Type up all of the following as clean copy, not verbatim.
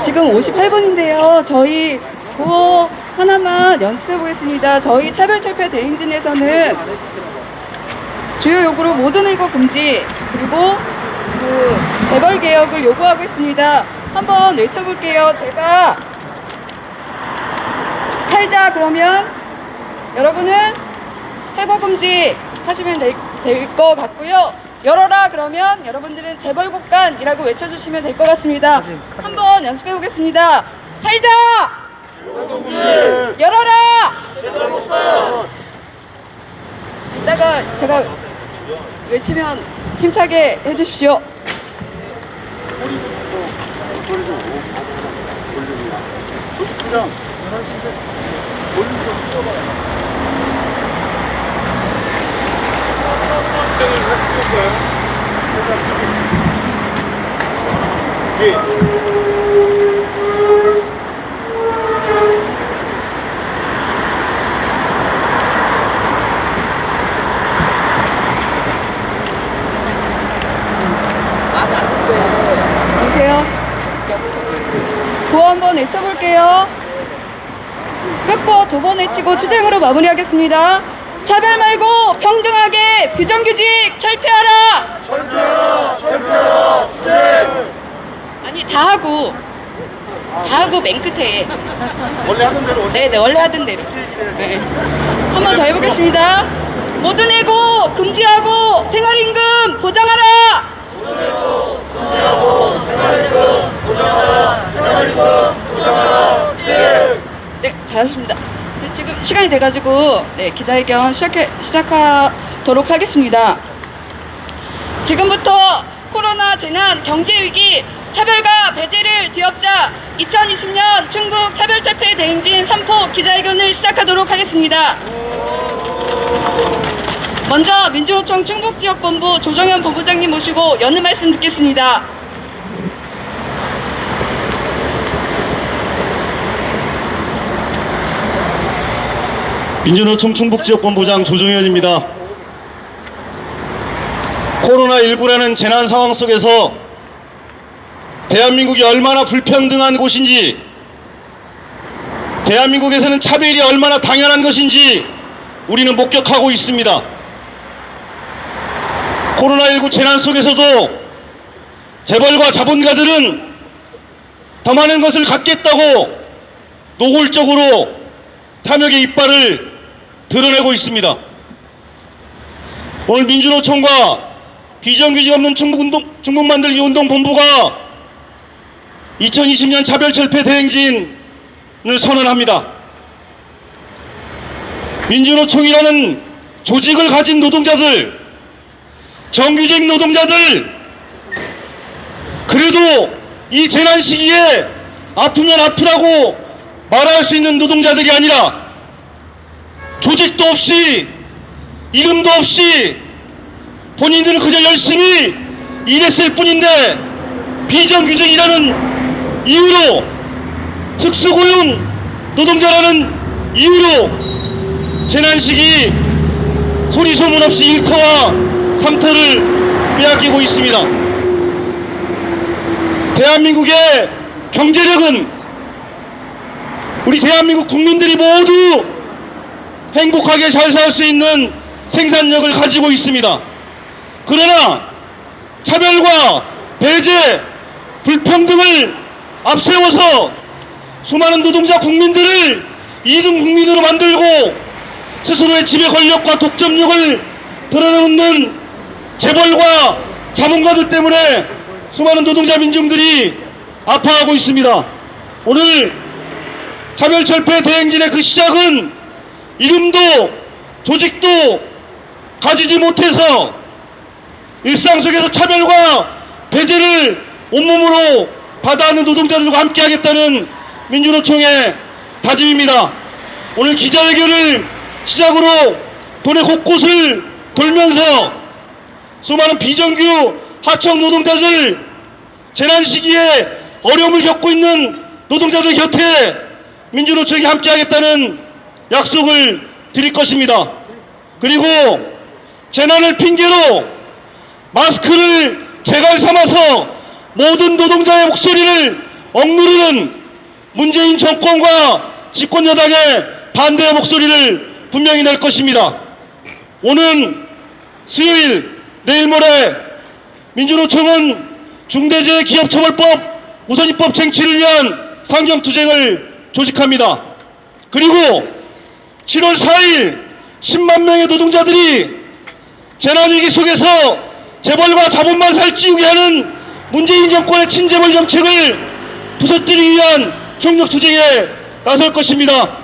지금 58번인데요. 저희 구호 하나만 연습해 보겠습니다. 저희 차별철폐 대행진에서는 주요 요구로 모든 의거 금지 그리고 재벌 개혁을 요구하고 있습니다. 한번 외쳐볼게요. 제가 살자 그러면 여러분은 해고 금지 하시면 될 것 같고요. 열어라 그러면 여러분들은 재벌국간이라고 외쳐주시면 될 것 같습니다. 한번 연습해 보겠습니다. 살자! 열어라! 이따가 제가 외치면 힘차게 해주십시오. 보세요. 구호 한번 외쳐볼게요. 끝고 두 번 외치고 투쟁으로 마무리하겠습니다. 차별 말고 평등하게 비정규직 철폐하라! 철폐하라! 투쟁! 아니 다 하고 맨 끝에 원래 하던 대로. 네네 원래 하던 대로. 네. 한 번 더 해보겠습니다. 모든 해고 금지하고 생활임금 보장하라! 네, 잘하십니다. 네, 지금 시간이 돼가지고 기자회견 시작하도록 하겠습니다. 지금부터 코로나 재난, 경제위기, 차별과 배제를 뒤엎자 2020년 충북 차별철폐 대행진 3포 기자회견을 시작하도록 하겠습니다. 먼저 민주노총 충북지역본부 조정현 본부장님 모시고 여는 말씀 듣겠습니다. 민주노총 충북지역본부장 조정현입니다. 코로나19라는 재난 상황 속에서 대한민국이 얼마나 불평등한 곳인지, 대한민국에서는 차별이 얼마나 당연한 것인지 우리는 목격하고 있습니다. 코로나19 재난 속에서도 재벌과 자본가들은 더 많은 것을 갖겠다고 노골적으로 탐욕의 이빨을 드러내고 있습니다. 오늘 민주노총과 비정규직 없는 충북 만들기 운동본부가 2020년 차별철폐 대행진을 선언합니다. 민주노총이라는 조직을 가진 노동자들, 정규직 노동자들, 그래도 이 재난 시기에 아프면 아프라고 말할 수 있는 노동자들이 아니라 조직도 없이 이름도 없이 본인들은 그저 열심히 일했을 뿐인데 비정규직이라는 이유로, 특수고용 노동자라는 이유로 재난 시기 소리 소문 없이 일터와 삼터를 빼앗기고 있습니다. 대한민국의 경제력은 우리 대한민국 국민들이 모두 행복하게 잘 살 수 있는 생산력을 가지고 있습니다. 그러나 차별과 배제, 불평등을 앞세워서 수많은 노동자 국민들을 2등 국민으로 만들고 스스로의 지배 권력과 독점력을 드러내놓는 재벌과 자본가들 때문에 수많은 노동자 민중들이 아파하고 있습니다. 오늘 차별철폐 대행진의 그 시작은 이름도 조직도 가지지 못해서 일상 속에서 차별과 배제를 온몸으로 받아하는 노동자들과 함께 하겠다는 민주노총의 다짐입니다. 오늘 기자회견을 시작으로 도내 곳곳을 돌면서 수많은 비정규 하청 노동자들, 재난 시기에 어려움을 겪고 있는 노동자들 곁에 민주노총이 함께하겠다는 약속을 드릴 것입니다. 그리고 재난을 핑계로 마스크를 재갈 삼아서 모든 노동자의 목소리를 억누르는 문재인 정권과 집권여당의 반대의 목소리를 분명히 낼 것입니다. 오는 수요일, 내일 모레 민주노총은 중대재해기업처벌법 우선입법 쟁취를 위한 상경투쟁을 조직합니다. 그리고 7월 4일 10만 명의 노동자들이 재난위기 속에서 재벌과 자본만 살찌우게 하는 문재인 정권의 친재벌 정책을 부서뜨리기 위한 총력투쟁에 나설 것입니다.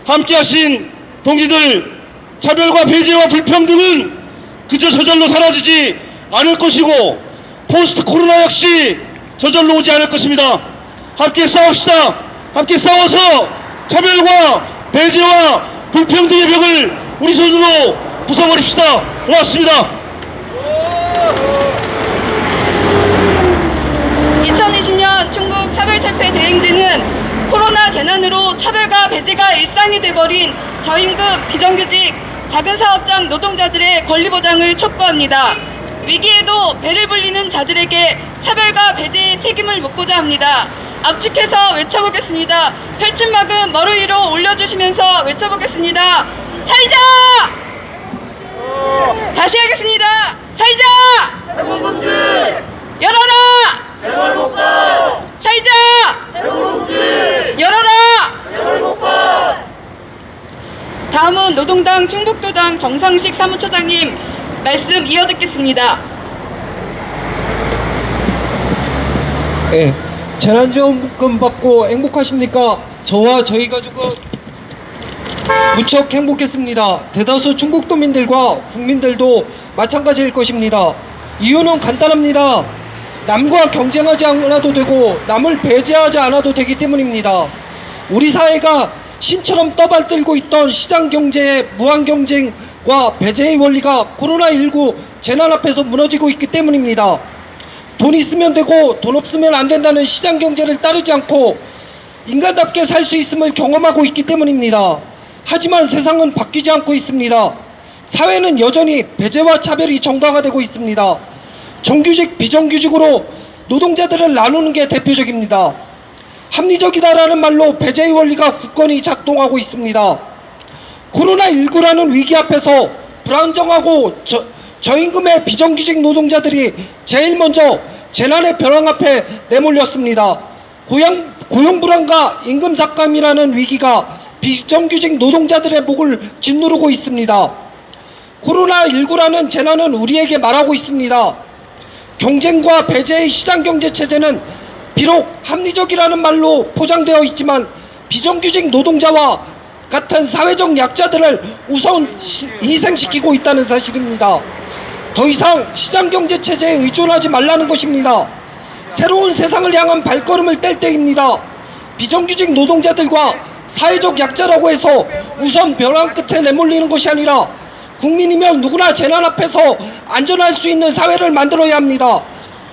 함께하신 동지들, 차별과 배제와 불평등은 그저 저절로 사라지지 않을 것이고 포스트 코로나 역시 저절로 오지 않을 것입니다. 함께 싸웁시다. 함께 싸워서 차별과 배제와 불평등의 벽을 우리 손으로 부숴버립시다. 고맙습니다. 2020년 충북 차별철폐 대행진은 코로나 재난으로 차별과 배제가 일상이 돼버린 저임금, 비정규직, 작은 사업장 노동자들의 권리 보장을 촉구합니다. 위기에도 배를 불리는 자들에게 차별과 배제의 책임을 묻고자 합니다. 압축해서 외쳐보겠습니다. 펼침막은 머리 위로 올려주시면서 외쳐보겠습니다. 살자! 다시 하겠습니다. 살자! 대구금지! 열어라! 재벌복권! 살자! 대구금지! 열어라! 재벌복권! 다음은 노동당 충북도당 정상식 사무처장님 말씀 이어듣겠습니다. 네, 재난지원금 받고 행복하십니까? 저와 저희 가족은 무척 행복했습니다. 대다수 충북도민들과 국민들도 마찬가지일 것입니다. 이유는 간단합니다. 남과 경쟁하지 않아도 되고 남을 배제하지 않아도 되기 때문입니다. 우리 사회가 신처럼 떠받들고 있던 시장경제의 무한경쟁과 배제의 원리가 코로나19 재난 앞에서 무너지고 있기 때문입니다. 돈 있으면 되고 돈 없으면 안 된다는 시장경제를 따르지 않고 인간답게 살 수 있음을 경험하고 있기 때문입니다. 하지만 세상은 바뀌지 않고 있습니다. 사회는 여전히 배제와 차별이 정당화되고 있습니다. 정규직, 비정규직으로 노동자들을 나누는 게 대표적입니다. 합리적이다라는 말로 배제의 원리가 굳건히 작동하고 있습니다. 코로나19라는 위기 앞에서 불안정하고 저임금의 비정규직 노동자들이 제일 먼저 재난의 벼랑 앞에 내몰렸습니다. 고용 불안과 임금 삭감이라는 위기가 비정규직 노동자들의 목을 짓누르고 있습니다. 코로나19라는 재난은 우리에게 말하고 있습니다. 경쟁과 배제의 시장경제 체제는 비록 합리적이라는 말로 포장되어 있지만 비정규직 노동자와 같은 사회적 약자들을 우선 희생시키고 있다는 사실입니다. 더 이상 시장경제 체제에 의존하지 말라는 것입니다. 새로운 세상을 향한 발걸음을 뗄 때입니다. 비정규직 노동자들과 사회적 약자라고 해서 우선 벼랑 끝에 내몰리는 것이 아니라 국민이면 누구나 재난 앞에서 안전할 수 있는 사회를 만들어야 합니다.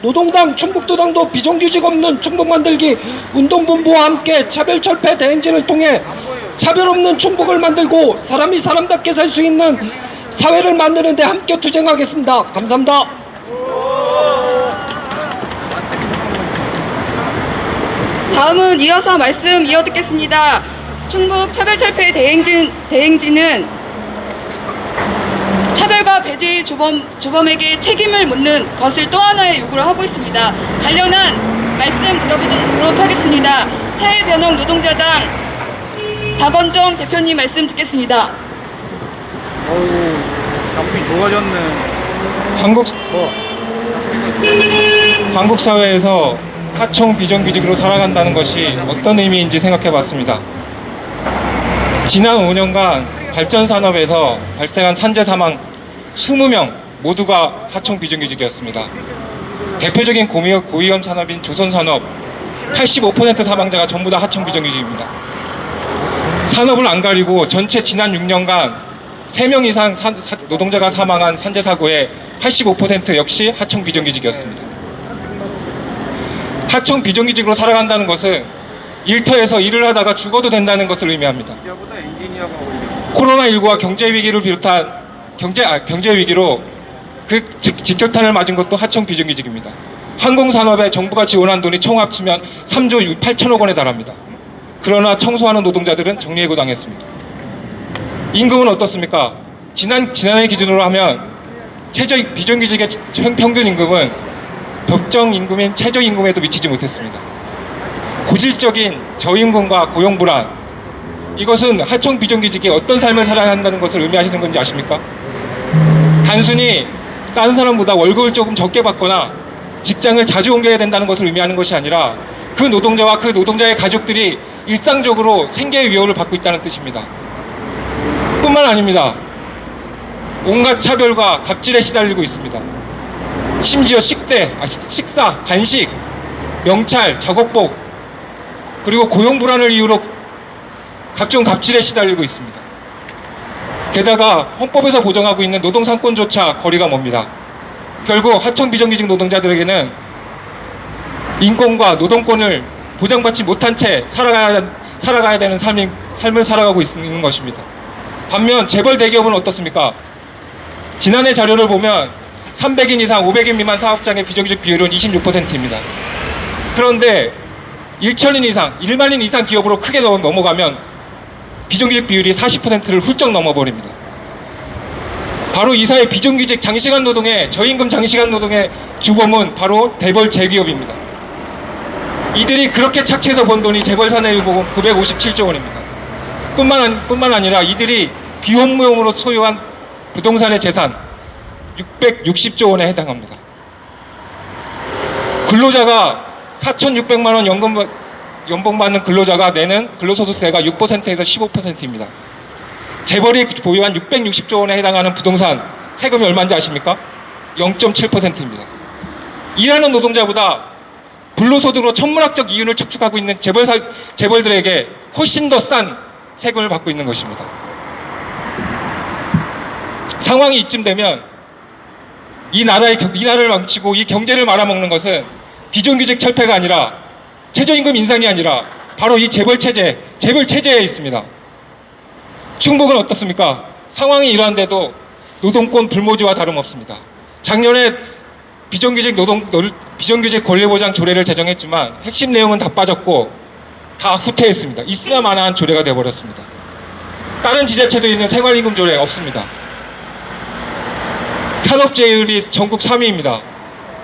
노동당, 충북도당도 비정규직 없는 충북 만들기 운동본부와 함께 차별철폐 대행진을 통해 차별 없는 충북을 만들고 사람이 사람답게 살 수 있는 사회를 만드는 데 함께 투쟁하겠습니다. 감사합니다. 다음은 이어서 말씀 이어듣겠습니다. 충북 차별철폐 대행진은 차별과 배제의 주범에게 책임을 묻는 것을 또 하나의 요구를 하고 있습니다. 관련한 말씀 들어보도록 하겠습니다. 사회변형 노동자당 박원정 대표님 말씀 듣겠습니다. 어우, 장비 좋아졌네. 한국 사회에서 하청 비정규직으로 살아간다는 것이 어떤 의미인지 생각해 봤습니다. 지난 5년간 발전 산업에서 발생한 산재 사망 20명 모두가 하청 비정규직이었습니다. 대표적인 고위험 산업인 조선산업 85% 사망자가 전부 다 하청 비정규직입니다. 산업을 안 가리고 전체 지난 6년간 3명 이상 노동자가 사망한 산재 사고의 85% 역시 하청 비정규직이었습니다. 하청 비정규직으로 살아간다는 것은 일터에서 일을 하다가 죽어도 된다는 것을 의미합니다. 기아보다 엔지니어가 오히려 코로나19와 경제 위기를 비롯한 경제 위기로 그 직격탄을 맞은 것도 하청 비정규직입니다. 항공산업에 정부가 지원한 돈이 총 합치면 3조 8천억 원에 달합니다. 그러나 청소하는 노동자들은 정리해고 당했습니다. 임금은 어떻습니까? 지난해 기준으로 하면 비정규직의 평균 임금은 법정 임금인 최저임금에도 미치지 못했습니다. 고질적인 저임금과 고용불안, 이것은 하청 비정규직이 어떤 삶을 살아야 한다는 것을 의미하시는 건지 아십니까? 단순히 다른 사람보다 월급을 조금 적게 받거나 직장을 자주 옮겨야 된다는 것을 의미하는 것이 아니라 그 노동자와 그 노동자의 가족들이 일상적으로 생계의 위협을 받고 있다는 뜻입니다. 뿐만 아닙니다. 온갖 차별과 갑질에 시달리고 있습니다. 심지어 식사, 간식, 명찰, 작업복, 그리고 고용불안을 이유로 각종 갑질에 시달리고 있습니다. 게다가 헌법에서 보장하고 있는 노동상권조차 거리가 멉니다. 결국 하청 비정규직 노동자들에게는 인권과 노동권을 보장받지 못한 채 살아가야 되는 삶을 살아가고 있는 것입니다. 반면 재벌 대기업은 어떻습니까? 지난해 자료를 보면 300인 이상 500인 미만 사업장의 비정규직 비율은 26%입니다. 그런데 1,000인 이상, 1만인 이상 기업으로 크게 넘어가면 비정규직 비율이 40%를 훌쩍 넘어버립니다. 바로 이사의 비정규직 장시간 노동의 저임금 장시간 노동의 주범은 바로 재벌 제기업입니다. 이들이 그렇게 착취해서 번 돈이 재벌 사내유보금 957조 원입니다. 뿐만 아니라 이들이 비혼무용으로 소유한 부동산의 재산 660조 원에 해당합니다. 근로자가 4,600만 원 연봉 받는 근로자가 내는 근로소득세가 6%에서 15%입니다. 재벌이 보유한 660조 원에 해당하는 부동산 세금이 얼마인지 아십니까? 0.7%입니다. 일하는 노동자보다 근로소득으로 천문학적 이윤을 축축하고 있는 재벌들에게 훨씬 더 싼 세금을 받고 있는 것입니다. 상황이 이쯤 되면 이 나라를 망치고 이 경제를 말아먹는 것은 비정규직 철폐가 아니라 최저임금 인상이 아니라 바로 이 재벌 체제에 있습니다. 충북은 어떻습니까? 상황이 이러한데도 노동권 불모지와 다름없습니다. 작년에 비정규직 권리보장 조례를 제정했지만 핵심 내용은 다 빠졌고 다 후퇴했습니다. 있으나 마나한 조례가 되어버렸습니다. 다른 지자체도 있는 생활임금 조례 없습니다. 산업재해율이 전국 3위입니다.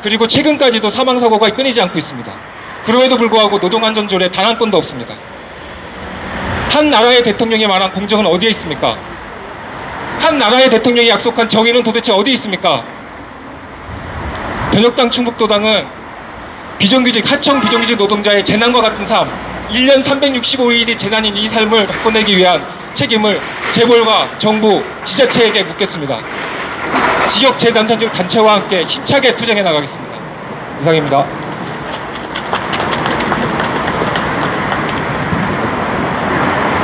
그리고 최근까지도 사망사고가 끊이지 않고 있습니다. 그럼에도 불구하고 노동안전조례 단 한 건도 없습니다. 한 나라의 대통령이 말한 공정은 어디에 있습니까? 한 나라의 대통령이 약속한 정의는 도대체 어디 있습니까? 변혁당 충북도당은 하청 비정규직 노동자의 재난과 같은 삶, 1년 365일이 재난인 이 삶을 바꿔내기 위한 책임을 재벌과 정부, 지자체에게 묻겠습니다. 지역 재단체와 함께 힘차게 투쟁해 나가겠습니다. 이상입니다.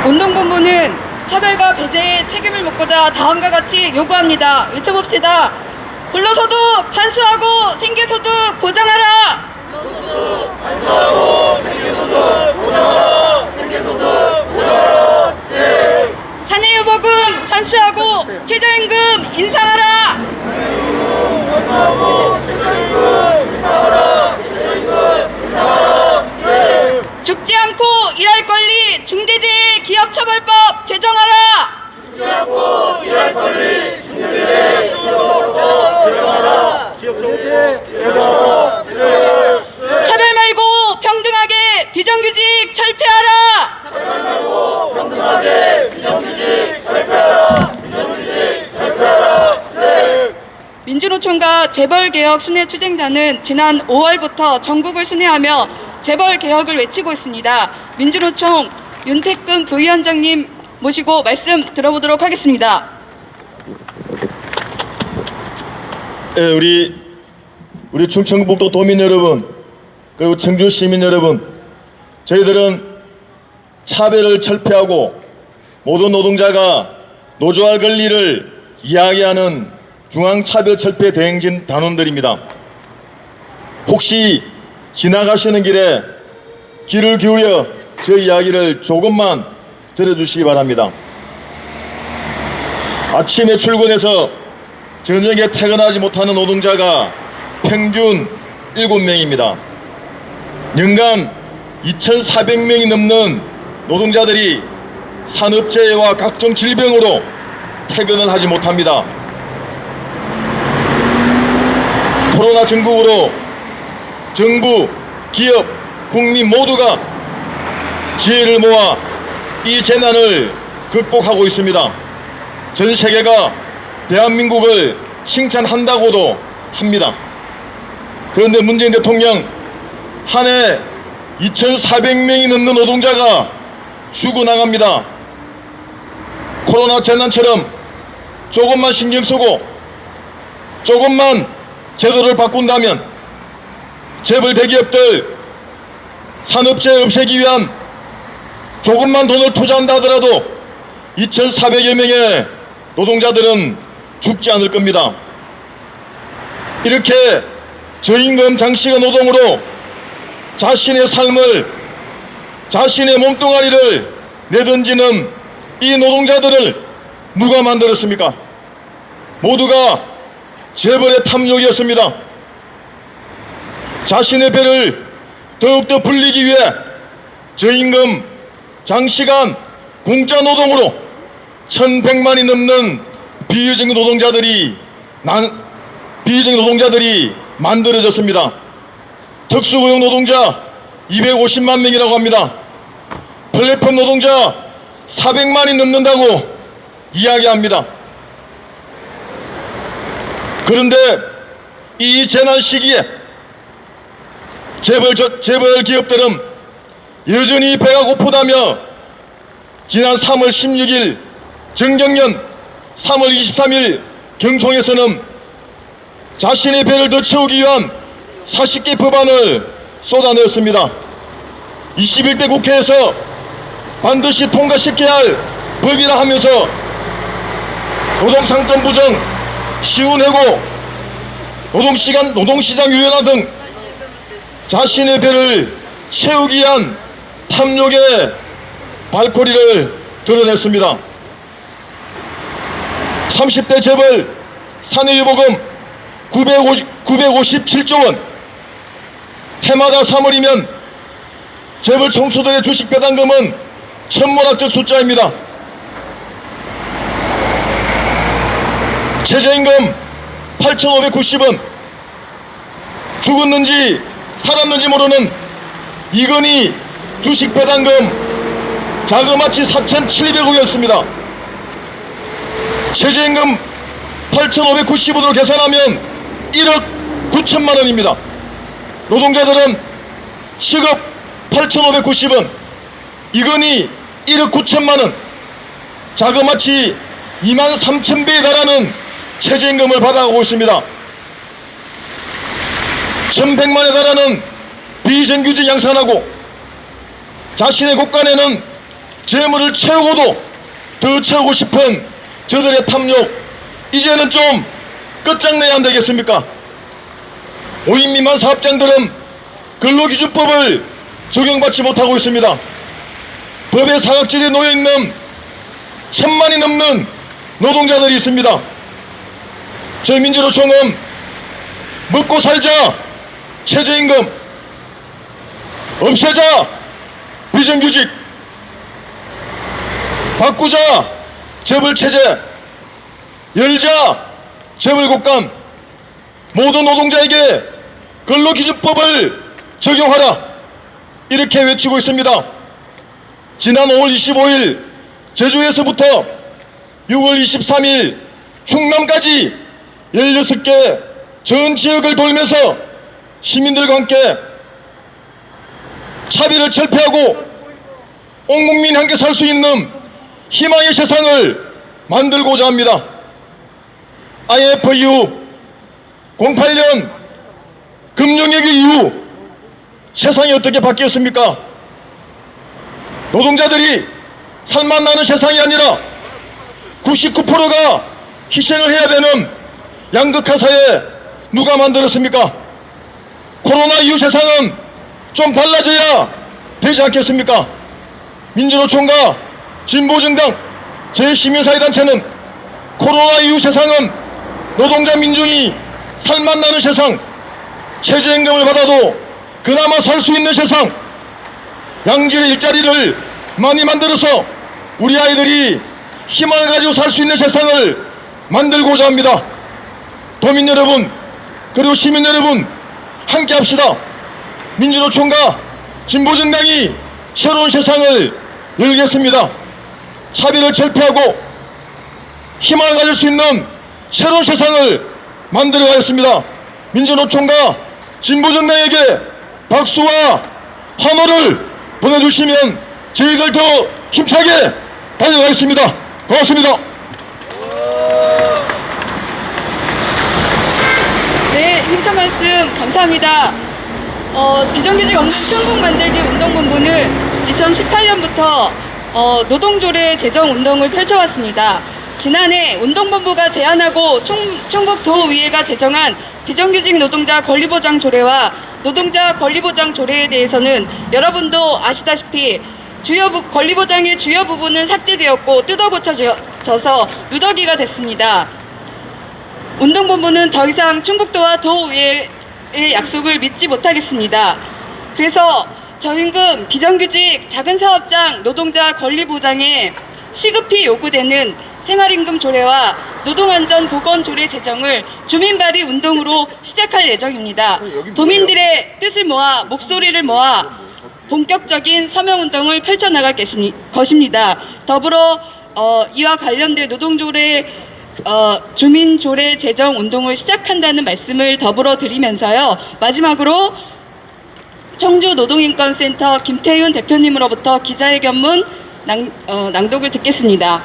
운동본부는 차별과 배제의 책임을 묻고자 다음과 같이 요구합니다. 외쳐봅시다. 근로소득 환수하고 생계소득 보장하라. 사내유보금 환수하고 최저임금 인상하라. 죽지 않고 일할 권리 중대재해 기업처벌법 제정하라. 차별 말고 평등하게 비정규직 철폐하라. 민주노총과 재벌개혁 순회 추진단은 지난 5월부터 전국을 순회하며 재벌개혁을 외치고 있습니다. 민주노총 윤택근 부위원장님 모시고 말씀 들어보도록 하겠습니다. 예, 우리 충청북도 도민 여러분, 그리고 청주 시민 여러분, 저희들은 차별을 철폐하고 모든 노동자가 노조할 권리를 이야기하는 중앙차별철폐 대행진 단원들입니다. 혹시 지나가시는 길에 귀를 기울여 저 이야기를 조금만 들어주시기 바랍니다. 아침에 출근해서 저녁에 퇴근하지 못하는 노동자가 평균 7명입니다. 연간 2,400명이 넘는 노동자들이 산업재해와 각종 질병으로 퇴근을 하지 못합니다. 코로나 전국으로 정부, 기업, 국민 모두가 지혜를 모아 이 재난을 극복하고 있습니다. 전 세계가 대한민국을 칭찬한다고도 합니다. 그런데 문재인 대통령, 한 해 2,400명이 넘는 노동자가 죽어나갑니다. 코로나 재난처럼 조금만 신경 쓰고 조금만 제도를 바꾼다면 재벌 대기업들 산업재해 없애기 위한 조금만 돈을 투자한다 하더라도 2,400여 명의 노동자들은 죽지 않을 겁니다. 이렇게 저임금 장시간 노동으로 자신의 삶을, 자신의 몸뚱아리를 내던지는 이 노동자들을 누가 만들었습니까? 모두가 재벌의 탐욕이었습니다. 자신의 배를 더욱더 불리기 위해 저임금 장시간 공짜 노동으로 1,100만이 넘는 비효직 노동자들이 만들어졌습니다. 특수고용 노동자 250만 명이라고 합니다. 플랫폼 노동자 400만이 넘는다고 이야기합니다. 그런데 이 재난 시기에 재벌 기업들은 여전히 배가 고프다며 지난 3월 16일 정경련, 3월 23일 경총에서는 자신의 배를 더 채우기 위한 40개 법안을 쏟아내었습니다. 21대 국회에서 반드시 통과시켜야 할 법이라 하면서 노동상권 부정, 시운해고, 노동시장 유연화 등 자신의 배를 채우기 위한 탐욕의 발코리를 드러냈습니다. 30대 재벌 사내유보금 957조 원, 해마다 3월이면 재벌 총수들의 주식 배당금은 천문학적 숫자입니다. 최저임금 8,590원, 죽었는지 살았는지 모르는 이건희 주식 배당금 자그마치 4,700억이었습니다. 최저임금 8,590원으로 계산하면 1억 9천만 원입니다. 노동자들은 시급 8,590원, 이건희 1억 9천만 원, 자그마치 2만 3천 배에 달하는 최저임금을 받아가고 있습니다. 1,100만에 달하는 비정규직 양산하고 자신의 곳간에는 재물을 채우고도 더 채우고 싶은 저들의 탐욕, 이제는 좀 끝장내야 안 되겠습니까? 5인 미만 사업장들은 근로기준법을 적용받지 못하고 있습니다. 법의 사각지대에 놓여있는 1,000만이 넘는 노동자들이 있습니다. 저희 민주노총은 먹고 살자 최저임금, 없애자 비정규직, 바꾸자 재벌체제, 열자 재벌곡간, 모든 노동자에게 근로기준법을 적용하라, 이렇게 외치고 있습니다. 지난 5월 25일 제주에서부터 6월 23일 충남까지 16개 전 지역을 돌면서 시민들과 함께 차별을 철폐하고 온 국민이 함께 살 수 있는 희망의 세상을 만들고자 합니다. IMF 이후 08년 금융위기 이후 세상이 어떻게 바뀌었습니까? 노동자들이 살만 나는 세상이 아니라 99%가 희생을 해야 되는 양극화 사회 누가 만들었습니까? 코로나 이후 세상은 좀 달라져야 되지 않겠습니까? 민주노총과 진보정당 제 시민사회단체는 코로나 이후 세상은 노동자 민중이 살맛나는 세상, 최저임금을 받아도 그나마 살 수 있는 세상, 양질의 일자리를 많이 만들어서 우리 아이들이 희망을 가지고 살 수 있는 세상을 만들고자 합니다. 도민 여러분, 그리고 시민 여러분, 함께 합시다. 민주노총과 진보정당이 새로운 세상을 열겠습니다. 차별을 철폐하고 희망을 가질 수 있는 새로운 세상을 만들어가겠습니다. 민주노총과 진보정당에게 박수와 환호를 보내주시면 저희들 더 힘차게 달려가겠습니다. 고맙습니다. 네, 힘찬 말씀 감사합니다. 비정규직 없는 충북 만들기 운동본부는 2018년부터 노동조례 제정 운동을 펼쳐왔습니다. 지난해 운동본부가 제안하고 충북도의회가 제정한 비정규직 노동자 권리보장 조례와 노동자 권리보장 조례에 대해서는 여러분도 아시다시피 권리보장의 주요 부분은 삭제되었고 뜯어고쳐져서 누더기가 됐습니다. 운동본부는 더 이상 충북도와 도의회의 약속을 믿지 못하겠습니다. 그래서 저임금, 비정규직, 작은 사업장 노동자 권리 보장에 시급히 요구되는 생활임금 조례와 노동안전보건조례 제정을 주민발의 운동으로 시작할 예정입니다. 도민들의 뜻을 모아 목소리를 모아 본격적인 서명운동을 펼쳐나갈 것입니다. 더불어 이와 관련된 노동조례 주민조례 제정 운동을 시작한다는 말씀을 더불어 드리면서요. 마지막으로 청주노동인권센터 김태윤 대표님으로부터 기자회견문 낭독을 듣겠습니다.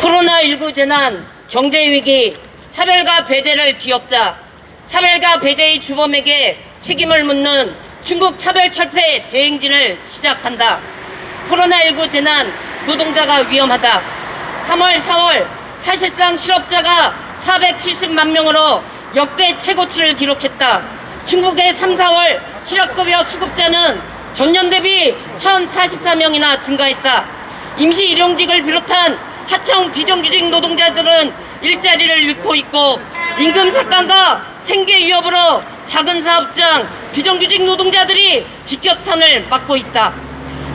코로나19 재난, 경제위기, 차별과 배제를 뒤엎자 차별과 배제의 주범에게 책임을 묻는 충북 차별철폐 대행진을 시작한다. 코로나19 재난, 노동자가 위험하다. 3월, 4월 사실상 실업자가 470만 명으로 역대 최고치를 기록했다. 충북의 3, 4월 실업급여 수급자는 전년 대비 1,044명이나 증가했다. 임시 일용직을 비롯한 하청 비정규직 노동자들은 일자리를 잃고 있고 임금 삭감과 생계 위협으로 작은 사업장 비정규직 노동자들이 직격탄을 맞고 있다.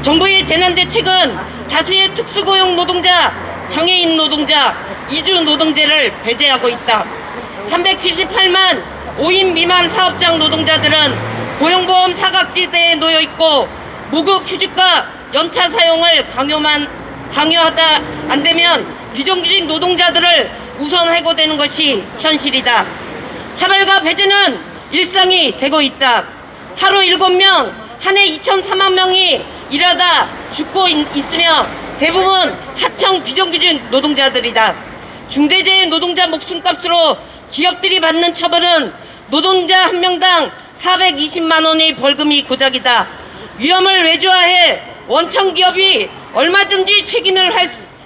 정부의 재난대책은 다수의 특수고용 노동자, 장애인 노동자, 이주 노동자를 배제하고 있다. 378만 5인 미만 사업장 노동자들은 고용보험 사각지대에 놓여 있고 무급 휴직과 연차 사용을 강요하다 안되면 비정규직 노동자들을 우선 해고되는 것이 현실이다. 차별과 배제는 일상이 되고 있다. 하루 7명, 한 해 2,004만 명이 일하다 죽고 있으며 대부분 하청 비정규직 노동자들이다. 중대재해 노동자 목숨값으로 기업들이 받는 처벌은 노동자 한 명당 420만 원의 벌금이 고작이다. 위험을 외주화해 원청 기업이 얼마든지 책임을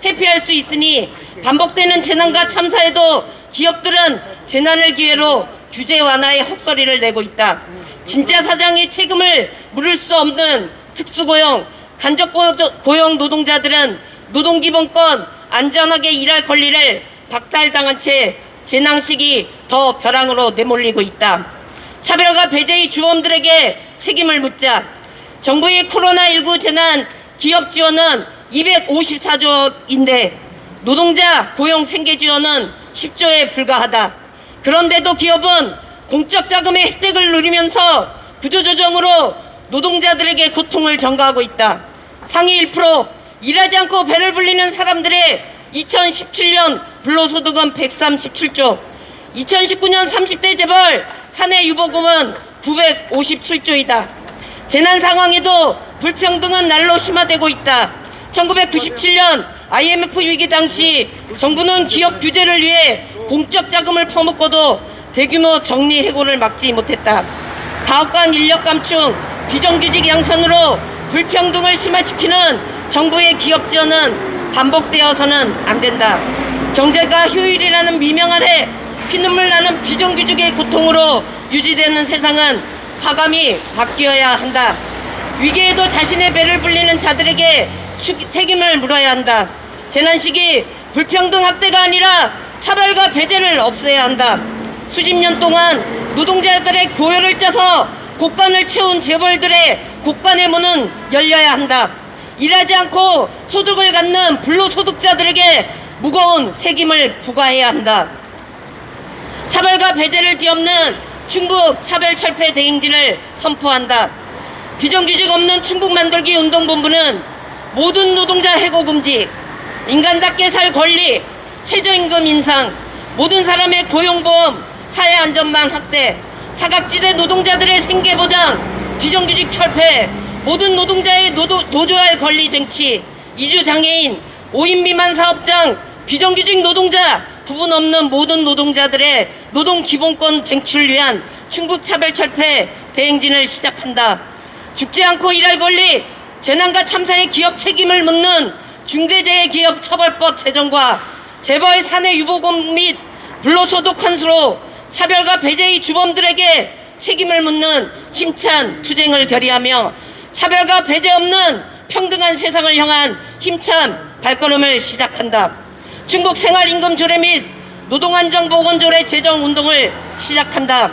회피할 수 있으니 반복되는 재난과 참사에도 기업들은 재난을 기회로 규제 완화에 헛소리를 내고 있다. 진짜 사장의 책임을 물을 수 없는 특수고용, 간접고용 노동자들은 노동기본권, 안전하게 일할 권리를 박탈당한 채 재난 시기 더 벼랑으로 내몰리고 있다. 차별과 배제의 주범들에게 책임을 묻자. 정부의 코로나19 재난 기업 지원은 254조인데 노동자 고용 생계 지원은 10조에 불과하다. 그런데도 기업은 공적 자금의 혜택을 누리면서 구조조정으로 노동자들에게 고통을 전가하고 있다. 상위 1% 일하지 않고 배를 불리는 사람들의 2017년 불로소득은 137조, 2019년 30대 재벌 사내 유보금은 957조이다. 재난 상황에도 불평등은 날로 심화되고 있다. 1997년 IMF 위기 당시 정부는 기업 규제를 위해 공적 자금을 퍼붓고도 대규모 정리 해고를 막지 못했다. 가업 간 인력 감축, 비정규직 양산으로 불평등을 심화시키는 정부의 기업 지원은 반복되어서는 안 된다. 경제가 효율이라는 미명 아래 피눈물 나는 비정규직의 고통으로 유지되는 세상은 과감히 바뀌어야 한다. 위기에도 자신의 배를 불리는 자들에게 책임을 물어야 한다. 재난 시기 불평등 확대가 아니라 차별과 배제를 없애야 한다. 수십 년 동안 노동자들의 고열을 짜서 곡간을 채운 재벌들의 곡간의 문은 열려야 한다. 일하지 않고 소득을 갖는 불로소득자들에게 무거운 책임을 부과해야 한다. 차별과 배제를 뒤엎는 충북 차별철폐 대행진을 선포한다. 비정규직 없는 충북 만들기 운동본부는 모든 노동자 해고 금지, 인간답게 살 권리, 최저임금 인상, 모든 사람의 고용보험, 사회안전망 확대, 사각지대 노동자들의 생계보장, 비정규직 철폐, 모든 노동자의 노조할 권리 쟁취, 이주장애인, 5인 미만 사업장, 비정규직 노동자, 구분 없는 모든 노동자들의 노동기본권 쟁취를 위한 충북차별철폐 대행진을 시작한다. 죽지 않고 일할 권리, 재난과 참사의 기업 책임을 묻는 중대재해기업처벌법 제정과 재벌 사내 유보금 및 불로소득 환수로 차별과 배제의 주범들에게 책임을 묻는 힘찬 투쟁을 결의하며 차별과 배제 없는 평등한 세상을 향한 힘찬 발걸음을 시작한다. 충북 생활임금 조례 및 노동안전보건조례 제정 운동을 시작한다.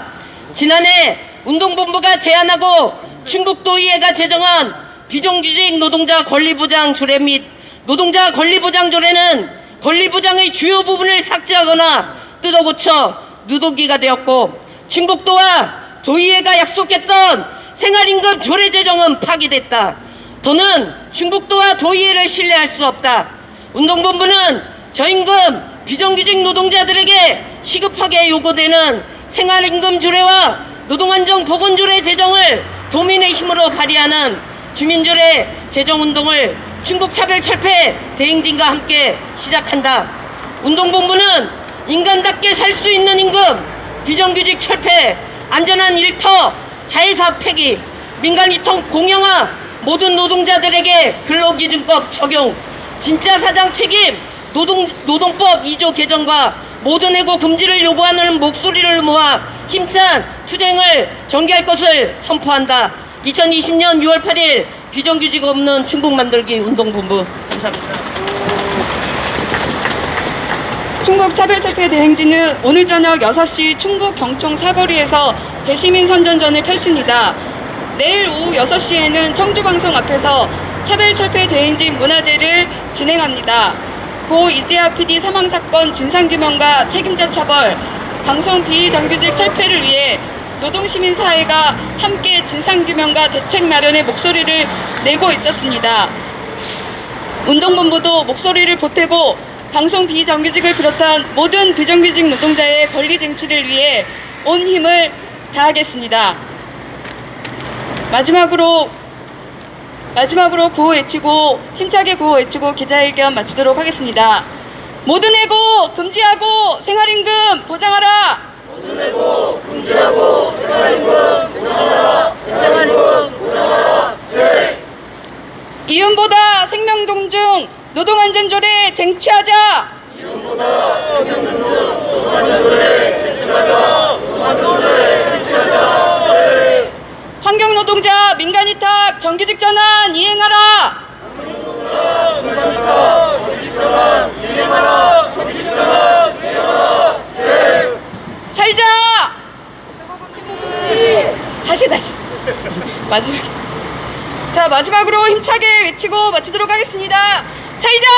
지난해 운동본부가 제안하고 충북도의회가 제정한 비정규직 노동자 권리보장 조례 및 노동자 권리보장 조례는 권리보장의 주요 부분을 삭제하거나 뜯어고쳐 누더기가 되었고, 충북도와 도의회가 약속했던 생활임금 조례 제정은 파기됐다. 더는 충북도와 도의회를 신뢰할 수 없다. 운동본부는 저임금 비정규직 노동자들에게 시급하게 요구되는 생활임금 조례와 노동안전보건조례 제정을 도민의 힘으로 발의하는 주민조례 제정운동을 충북차별철폐 대행진과 함께 시작한다. 운동본부는 인간답게 살 수 있는 임금, 비정규직 철폐, 안전한 일터, 자회사업 폐기, 민간이통 공영화, 모든 노동자들에게 근로기준법 적용, 진짜 사장 책임, 노동법 2조 개정과 모든 해고 금지를 요구하는 목소리를 모아 힘찬 투쟁을 전개할 것을 선포한다. 2020년 6월 8일 비정규직 없는 충북 만들기 운동본부. 감사합니다. 충북 차별철폐 대행진은 오늘 저녁 6시 충북 경총 사거리에서 대시민 선전전을 펼칩니다. 내일 오후 6시에는 청주방송 앞에서 차별철폐 대행진 문화제를 진행합니다. 고 이재학 PD 사망사건 진상규명과 책임자 처벌, 방송 비정규직 철폐를 위해 노동시민사회가 함께 진상규명과 대책 마련의 목소리를 내고 있었습니다. 운동본부도 목소리를 보태고 방송 비정규직을 비롯한 모든 비정규직 노동자의 권리 쟁취를 위해 온 힘을 다하겠습니다. 마지막으로 구호 외치고 힘차게 구호 외치고 기자회견 마치도록 하겠습니다. 모든 해고 금지하고 생활임금 보장하라. 모든 해고 금지하고 생활임금 보장하라. 생활임금 보장하라. 네. 이윤보다 생명 존중 노동안전조례 쟁취하자. 이윤보다 생명 존중 노동안전조례 쟁취하자. 노동안전조례 쟁취하자. 네. 환경노동자 민간위탁 정규직 전환 이행하라. 환경노동자 민간위탁 정규직 전환 이행하라. 정규직 전환 이행하라. 네. 살자. 다시 마지막으로 힘차게 외치고 마치도록 하겠습니다. 살자.